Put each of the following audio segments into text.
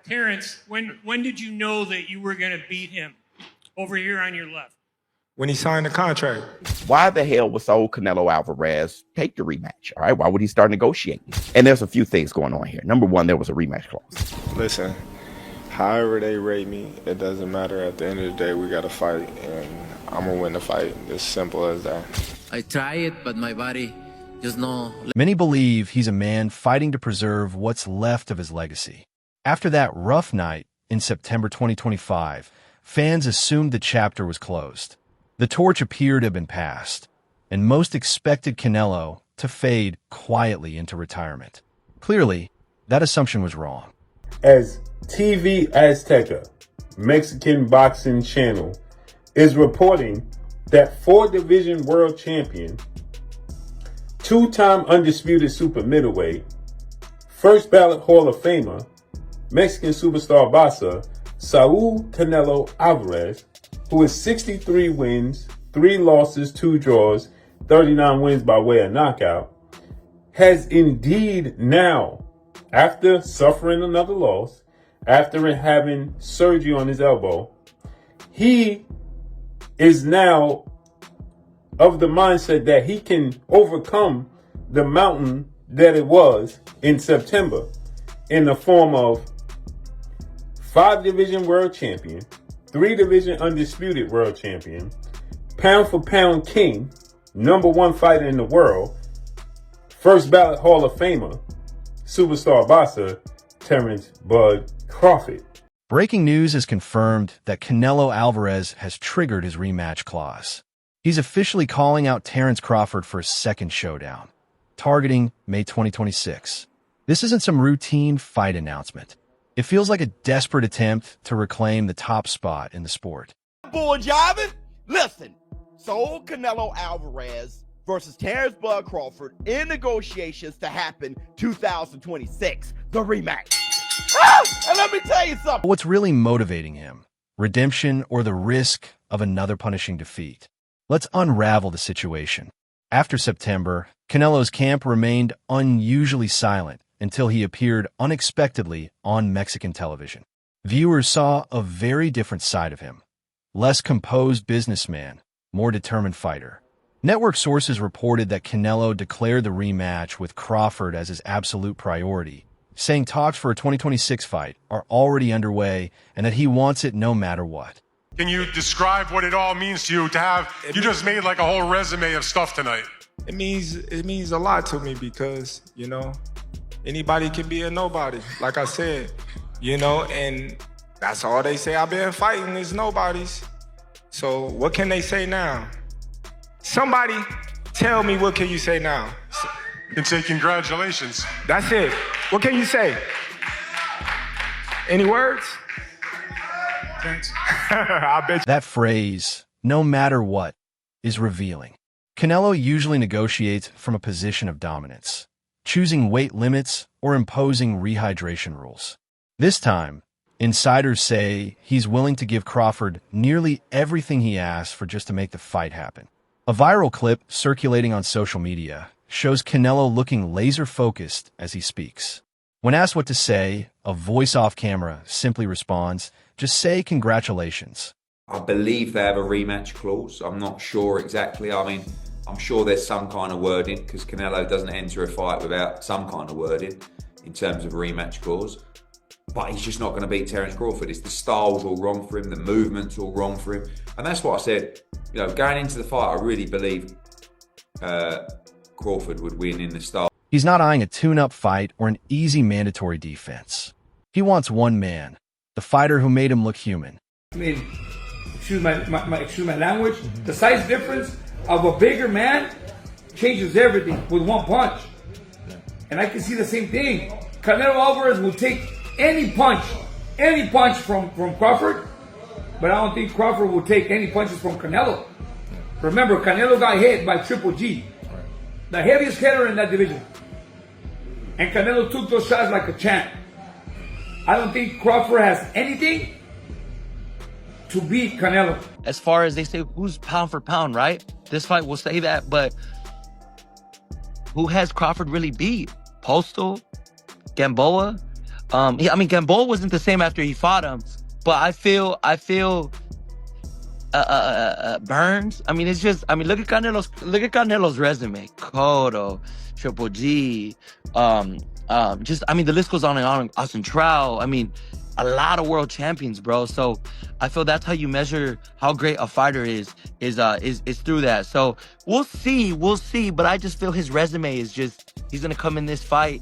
Terence, when did you know that you were going to beat him over here on your left? When he signed the contract. Why the hell was old Canelo Alvarez take the rematch? All right, why would he start negotiating? And there's a few things going on here. Number one, there was a rematch clause. Listen, however they rate me, it doesn't matter. At the end of the day, we got to fight, and I'm going to win the fight. As simple as that. I try it, but my body just no. Many believe he's a man fighting to preserve what's left of his legacy. After that rough night in September 2025, fans assumed the chapter was closed. The torch appeared to have been passed, and most expected Canelo to fade quietly into retirement. Clearly, that assumption was wrong. As TV Azteca, Mexican boxing channel, is reporting that 4-division world champion, 2-time undisputed super middleweight, first ballot Hall of Famer, Mexican superstar boxer Saul Canelo Alvarez, who is 63 wins, 3 losses, 2 draws, 39 wins by way of knockout, has indeed now, after suffering another loss, after having surgery on his elbow, he is now of the mindset that he can overcome the mountain that it was in September in the form of 5-division world champion, 3-division undisputed world champion, pound for pound king, #1 fighter in the world, first ballot Hall of Famer, superstar boxer, Terence "Bud" Crawford. Breaking news has confirmed that Canelo Alvarez has triggered his rematch clause. He's officially calling out Terence Crawford for a second showdown, targeting May 2026. This isn't some routine fight announcement. It feels like a desperate attempt to reclaim the top spot in the sport. Bull jiving? Listen, Saul Canelo Alvarez versus Terence "Bud" Crawford in negotiations to happen 2026, the rematch. And let me tell you something. What's really motivating him? Redemption or the risk of another punishing defeat? Let's unravel the situation. After September, Canelo's camp remained unusually silent until he appeared unexpectedly on Mexican television. Viewers saw a very different side of him. Less composed businessman, more determined fighter. Network sources reported that Canelo declared the rematch with Crawford as his absolute priority, saying talks for a 2026 fight are already underway and that he wants it no matter what. Can you describe what it all means to you to have, you just made like a whole resume of stuff tonight. It means a lot to me because, you know, anybody can be a nobody, like I said, you know, and that's all they say I've been fighting is nobodies. So what can they say now? Somebody tell me, what can you say now? You can say congratulations. That's it. What can you say? Any words? Thanks. I bet you. That phrase, no matter what, is revealing. Canelo usually negotiates from a position of dominance, choosing weight limits or imposing rehydration rules. This time, insiders say he's willing to give Crawford nearly everything he asks for just to make the fight happen. A viral clip circulating on social media shows Canelo looking laser-focused as he speaks. When asked what to say, a voice off camera simply responds, "Just say congratulations." I believe they have a rematch clause. I'm not sure exactly. I mean, I'm sure there's some kind of wording because Canelo doesn't enter a fight without some kind of wording in terms of a rematch clause. But he's just not going to beat Terence Crawford. It's the style's all wrong for him, the movement's all wrong for him. And that's what I said. You know, going into the fight, I really believe Crawford would win in the style. He's not eyeing a tune-up fight or an easy mandatory defense. He wants one man, the fighter who made him look human. I mean, excuse my language. The size difference of a bigger man changes everything with one punch. And I can see the same thing. Canelo Alvarez will take any punch from Crawford, but I don't think Crawford will take any punches from Canelo. Remember, Canelo got hit by Triple G, the heaviest hitter in that division. And Canelo took those shots like a champ. I don't think Crawford has anything to beat Canelo. As far as they say, who's pound for pound, right? This fight will say that, but who has Crawford really beat? Postal? Gamboa? I mean, Gamboa wasn't the same after he fought him, but I feel Burns. I mean, it's just. I mean, look at Canelo's resume. Cotto, Triple G. Just. I mean, the list goes on and on. Austin Trout. I mean, a lot of world champions, bro. So I feel that's how you measure how great a fighter is through that. So we'll see. But I just feel his resume is just. He's gonna come in this fight,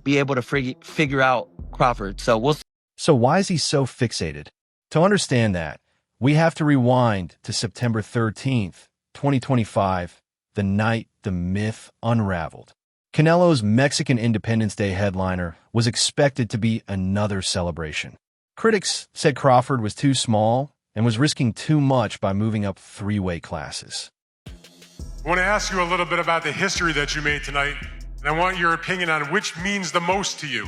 be able to figure out Crawford. So we'll see. So why is he so fixated? To understand that, we have to rewind to September 13th, 2025, the night the myth unraveled. Canelo's Mexican Independence Day headliner was expected to be another celebration. Critics said Crawford was too small and was risking too much by moving up 3 weight classes. I want to ask you a little bit about the history that you made tonight, and I want your opinion on which means the most to you.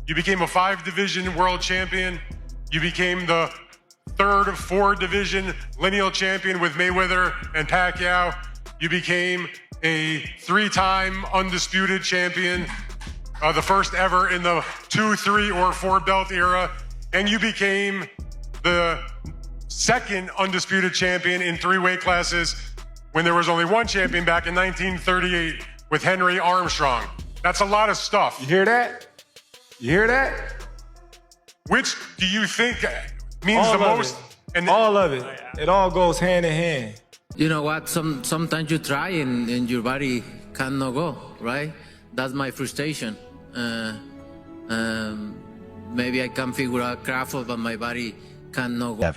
You became a 5-division world champion. You became the 3rd of 4-division lineal champion with Mayweather and Pacquiao. You became a 3-time undisputed champion, the first ever in the 2, 3, or 4 belt era. And you became the 2nd undisputed champion in 3 weight classes when there was only 1 champion back in 1938 with Henry Armstrong. That's a lot of stuff. You hear that? You hear that? Which do you think means All the of most? It. And all of it. It all goes hand in hand. You know what? Sometimes you try and your body cannot go, right? That's my frustration. Maybe I can figure out Crawford, but my body cannot go.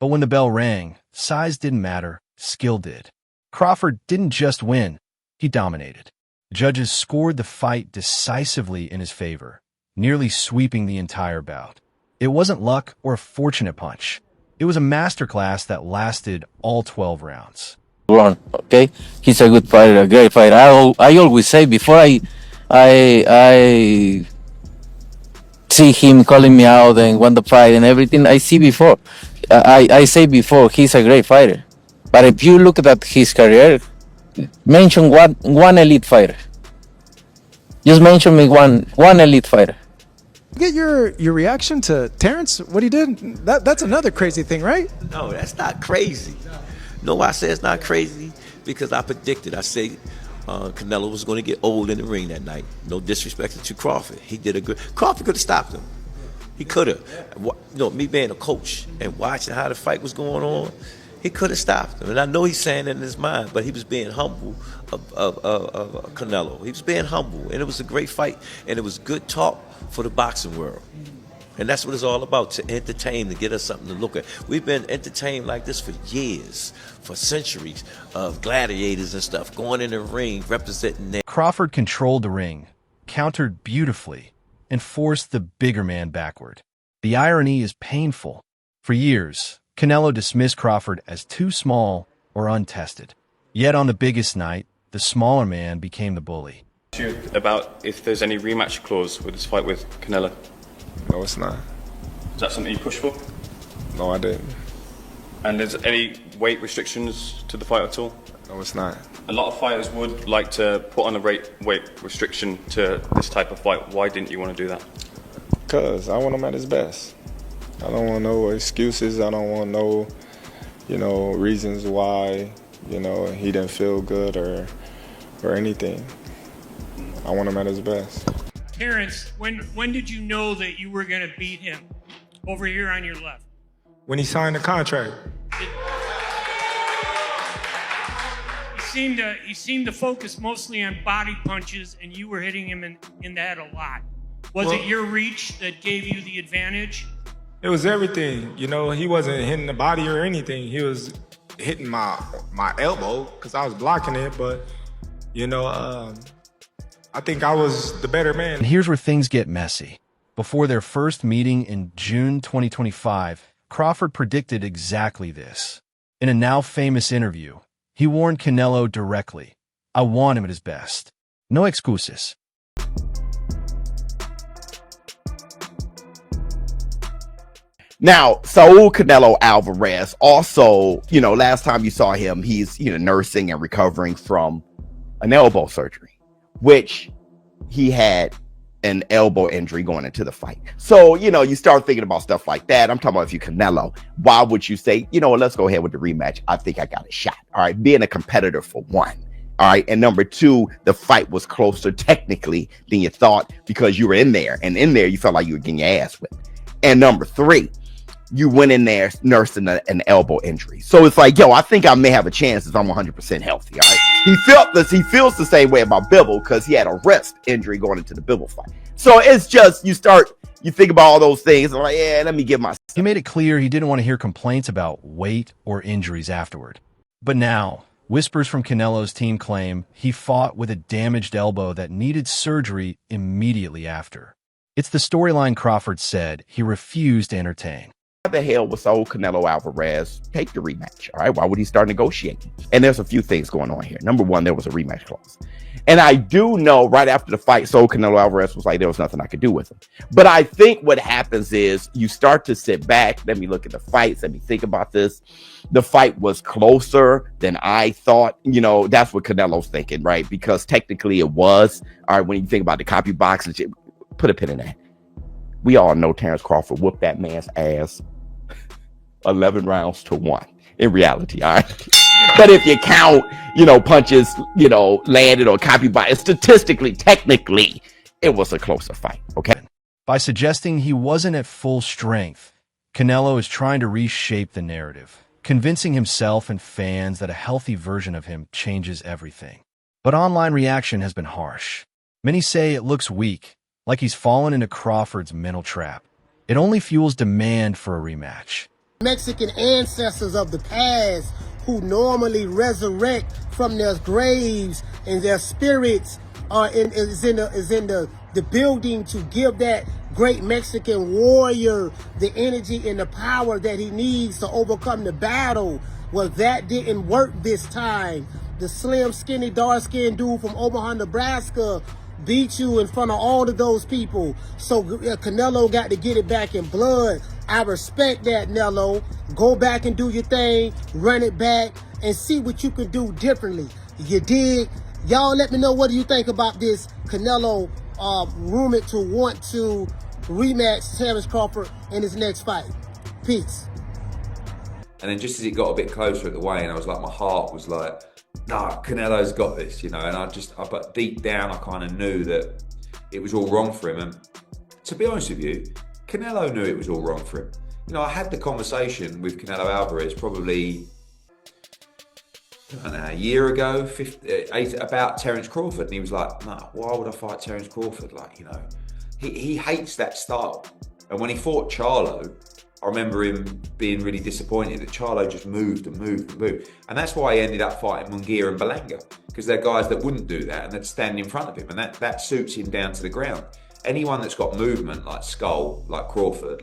But when the bell rang, size didn't matter, skill did. Crawford didn't just win, he dominated. Judges scored the fight decisively in his favor, nearly sweeping the entire bout. It wasn't luck or a fortunate punch. It was a masterclass that lasted all 12 rounds. Okay, he's a good fighter, a great fighter. I always say before I see him calling me out and won the fight and everything, I say before he's a great fighter. But if you look at his career, mention one elite fighter. Just mention me one elite fighter. Get your reaction to Terence, what he did. That's another crazy thing, right? No, that's not crazy. No, I say it's not crazy because I predicted. I say Canelo was going to get old in the ring that night. No disrespect to Crawford. He did a good. Crawford could have stopped him. He could have. You know, me being a coach and watching how the fight was going on, he could have stopped him. And I know he's saying it in his mind, but he was being humble of Canelo. He was being humble, and it was a great fight, and it was good talk for the boxing world. And that's what it's all about, to entertain, to get us something to look at. We've been entertained like this for years, for centuries, of gladiators and stuff, going in the ring, representing their... Crawford controlled the ring, countered beautifully, and forced the bigger man backward. The irony is painful. For years, Canelo dismissed Crawford as too small or untested. Yet on the biggest night, the smaller man became the bully. About if there's any rematch clause with this fight with Canelo. No, it's not. Is that something you push for? No, I didn't. And there's any weight restrictions to the fight at all? No, it's not. A lot of fighters would like to put on a weight restriction to this type of fight. Why didn't you want to do that? Because I want him at his best. I don't want no excuses. I don't want no, reasons why, he didn't feel good or anything. I want him at his best. Terence, when did you know that you were going to beat him? Over here on your left. When he signed the contract. He seemed to focus mostly on body punches, and you were hitting him in the head a lot. Was it your reach that gave you the advantage? It was everything. He wasn't hitting the body or anything. He was hitting my elbow because I was blocking it, but, I think I was the better man. And here's where things get messy. Before their first meeting in June 2025, Crawford predicted exactly this. In a now famous interview, he warned Canelo directly, "I want him at his best. No excuses." Now, Saul Canelo Alvarez also, last time you saw him, he's, nursing and recovering from an elbow surgery, which he had an elbow injury going into the fight. So, you start thinking about stuff like that. I'm talking about if you Canelo, why would you say, let's go ahead with the rematch? I think I got a shot. All right. Being a competitor for one. All right. And number two, the fight was closer technically than you thought because you were in there. And in there, you felt like you were getting your ass whipped. And number three, you went in there nursing an elbow injury. So it's like, I think I may have a chance if I'm 100% healthy. All right. He feels the same way about Bivol because he had a wrist injury going into the Bivol fight. So it's just, you think about all those things. I'm like, let me give myself. He made it clear he didn't want to hear complaints about weight or injuries afterward. But now, whispers from Canelo's team claim he fought with a damaged elbow that needed surgery immediately after. It's the storyline Crawford said he refused to entertain. Why the hell was old Canelo Alvarez take the rematch? All right, why would he start negotiating? And there's a few things going on here. Number one, there was a rematch clause. And I do know right after the fight, so Canelo Alvarez was like, there was nothing I could do with him. But I think what happens is you start to sit back. Let me look at the fights. Let me think about this. The fight was closer than I thought. That's what Canelo's thinking, right? Because technically it was. All right, when you think about the copy boxes, put a pin in that. We all know Terence Crawford whooped that man's ass 11 rounds to 1 in reality. All right. But if you count, punches, landed or copy by, statistically, technically, it was a closer fight. Okay. By suggesting he wasn't at full strength, Canelo is trying to reshape the narrative, convincing himself and fans that a healthy version of him changes everything. But online reaction has been harsh. Many say it looks weak, like he's fallen into Crawford's mental trap. It only fuels demand for a rematch. Mexican ancestors of the past who normally resurrect from their graves and their spirits is in the building to give that great Mexican warrior the energy and the power that he needs to overcome the battle. Well, that didn't work this time. The slim, skinny, dark-skinned dude from Omaha, Nebraska beat you in front of all of those people. So Canelo got to get it back in blood. I respect that, Nello. Go back and do your thing, run it back, and see what you can do differently. You dig? Y'all let me know, what do you think about this Canelo rumored to want to rematch Terence Crawford in his next fight? Peace. And then just as it got a bit closer at the weigh-in, I was like, my heart was like, nah, Canelo's got this, but deep down I kind of knew that it was all wrong for him. And to be honest with you, Canelo knew it was all wrong for him. I had the conversation with Canelo Alvarez probably, a year ago, about Terence Crawford, and he was like, nah, why would I fight Terence Crawford? He hates that style. And when he fought Charlo, I remember him being really disappointed that Charlo just moved and moved and moved. And that's why he ended up fighting Munguia and Berlanga, because they're guys that wouldn't do that and they'd stand in front of him, and that suits him down to the ground. Anyone that's got movement, like Skull, like Crawford,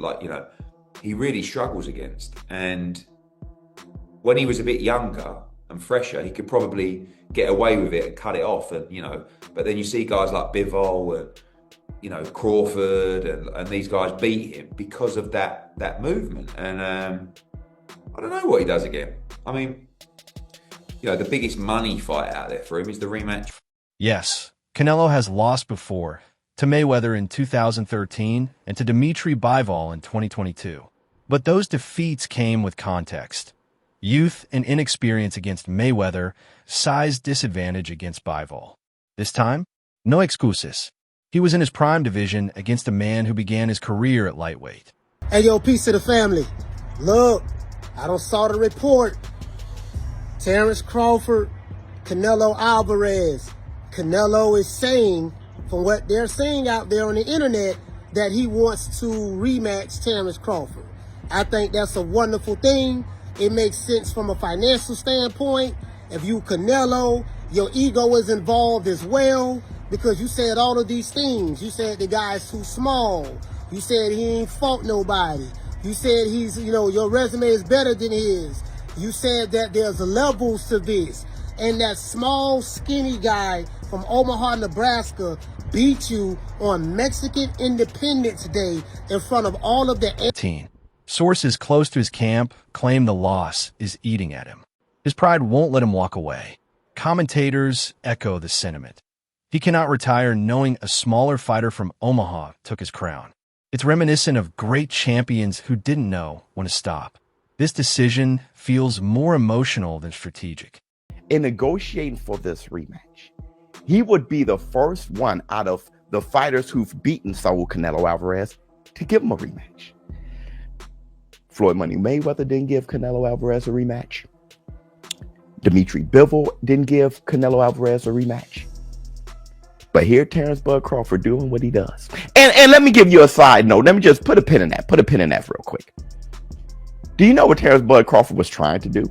he really struggles against. And when he was a bit younger and fresher, he could probably get away with it and cut it off. And but then you see guys like Bivol and Crawford and these guys beat him because of that movement. And I don't know what he does again. I mean, the biggest money fight out there for him is the rematch. Yes, Canelo has lost before, to Mayweather in 2013 and to Dimitri Bivol in 2022. But those defeats came with context. Youth and inexperience against Mayweather, size disadvantage against Bivol. This time, no excuses. He was in his prime division against a man who began his career at lightweight. Hey, yo, peace to the family. Look, I don't saw the report. Terence Crawford, Canelo Alvarez. Canelo is saying, from what they're saying out there on the internet, that he wants to rematch Terence Crawford. I think that's a wonderful thing. It makes sense from a financial standpoint. If you Canelo, your ego is involved as well, because you said all of these things. You said the guy's too small. You said he ain't fought nobody. You said he's, your resume is better than his. You said that there's levels to this. And that small, skinny guy from Omaha, Nebraska beat you on Mexican Independence Day in front of all of the... Sources close to his camp claim the loss is eating at him. His pride won't let him walk away. Commentators echo the sentiment. He cannot retire knowing a smaller fighter from Omaha took his crown. It's reminiscent of great champions who didn't know when to stop. This decision feels more emotional than strategic. In negotiating for this rematch, he would be the first one out of the fighters who've beaten Saul Canelo Alvarez to give him a rematch. Floyd Money Mayweather didn't give Canelo Alvarez a rematch. Dimitri Bivol didn't give Canelo Alvarez a rematch. But here Terence Bud Crawford doing what he does. And let me give you a side note. Let me just put a pin in that. Put a pin in that real quick. Do you know what Terence Bud Crawford was trying to do?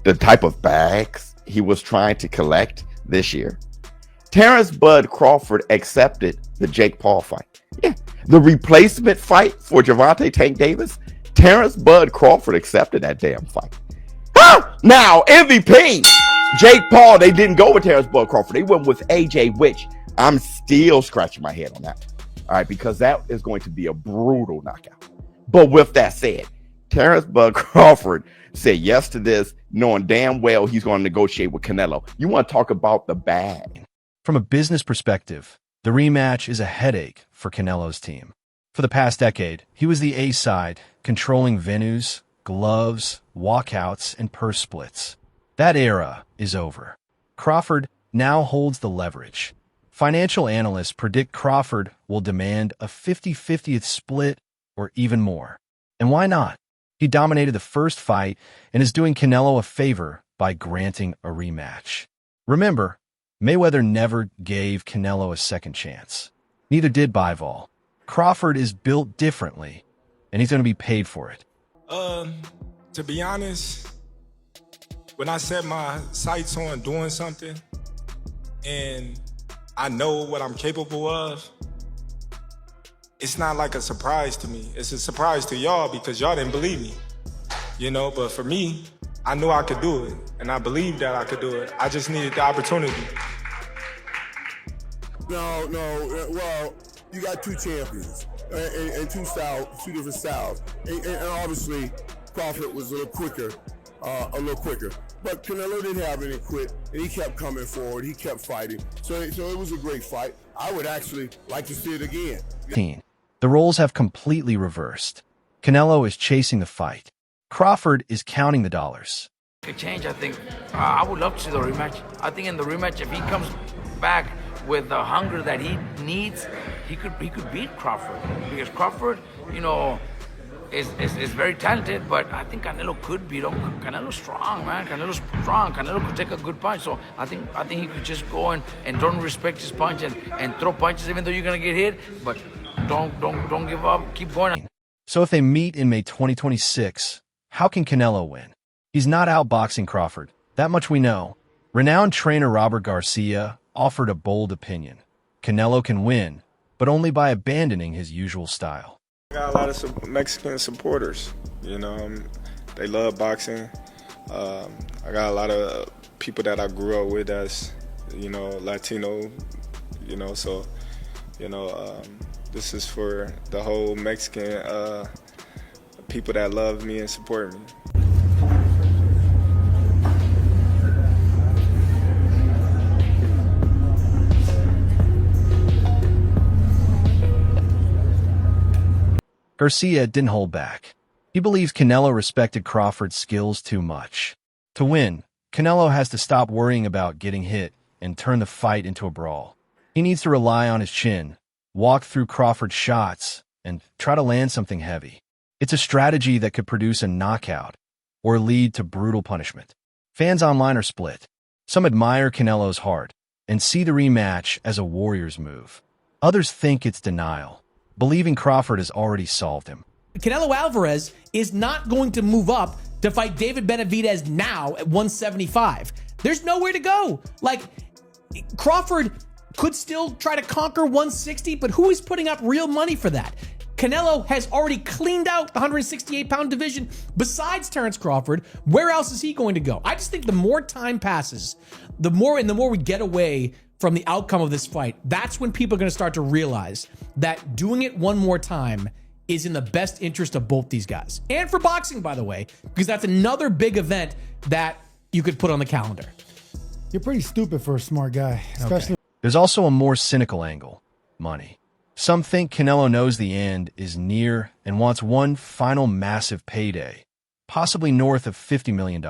The type of bags he was trying to collect this year? Terence Bud Crawford accepted the Jake Paul fight. Yeah, the replacement fight for Gervonta Tank Davis. Terence Bud Crawford accepted that damn fight. Now, MVP, Jake Paul, they didn't go with Terence Bud Crawford. They went with AJ, which I'm still scratching my head on that. All right, because that is going to be a brutal knockout. But with that said, Terence Bud Crawford said yes to this, knowing damn well he's going to negotiate with Canelo. You want to talk about the bag? From a business perspective, the rematch is a headache for Canelo's team. For the past decade, he was the A side, controlling venues, gloves, walkouts, and purse splits. That era is over. Crawford now holds the leverage. Financial analysts predict Crawford will demand a 50-50th split or even more. And why not? He dominated the first fight and is doing Canelo a favor by granting a rematch. Remember, Mayweather never gave Canelo a second chance. Neither did Bivol. Crawford is built differently, and he's going to be paid for it. To be honest, when I set my sights on doing something and I know what I'm capable of, it's not like a surprise to me. It's a surprise to y'all because y'all didn't believe me, you know, but for me, I knew I could do it and I believed that I could do it. I just needed the opportunity. No, well, you got two champions and two different styles. And obviously, Crawford was a little quicker. But Canelo didn't have any quit, and he kept coming forward. He kept fighting. So it was a great fight. I would actually like to see it again. The roles have completely reversed. Canelo is chasing the fight. Crawford is counting the dollars. Could change, I think. I would love to see the rematch. I think in the rematch, if he comes back with the hunger that he needs, he could beat Crawford. Because Crawford, you know, is very talented, but I think Canelo could beat him. Canelo's strong, man. Canelo's strong. Canelo could take a good punch. So I think he could just go and don't respect his punch and throw punches even though you're gonna get hit. But don't give up. Keep going. So if they meet in May 2026, how can Canelo win? He's not outboxing Crawford. That much we know. Renowned trainer Robert Garcia offered a bold opinion. Canelo can win, but only by abandoning his usual style. I got a lot of Mexican supporters, you know, they love boxing. I got a lot of people that I grew up with as, you know, Latino, you know, so, you know, this is for the whole Mexican people that love me and support me. Garcia didn't hold back. He believes Canelo respected Crawford's skills too much. To win, Canelo has to stop worrying about getting hit and turn the fight into a brawl. He needs to rely on his chin, walk through Crawford's shots, and try to land something heavy. It's a strategy that could produce a knockout or lead to brutal punishment. Fans online are split. Some admire Canelo's heart and see the rematch as a warrior's move. Others think it's denial, believing Crawford has already solved him. Canelo Alvarez is not going to move up to fight David Benavidez now at 175. There's nowhere to go. Like, Crawford could still try to conquer 160, but who is putting up real money for that? Canelo has already cleaned out the 168-pound division. Besides Terence Crawford, where else is he going to go? I just think the more time passes, the more we get away from the outcome of this fight, that's when people are going to start to realize that doing it one more time is in the best interest of both these guys. And for boxing, by the way, because that's another big event that you could put on the calendar. You're pretty stupid for a smart guy, especially. There's also a more cynical angle: money. Some think Canelo knows the end is near and wants one final massive payday, possibly north of $50 million.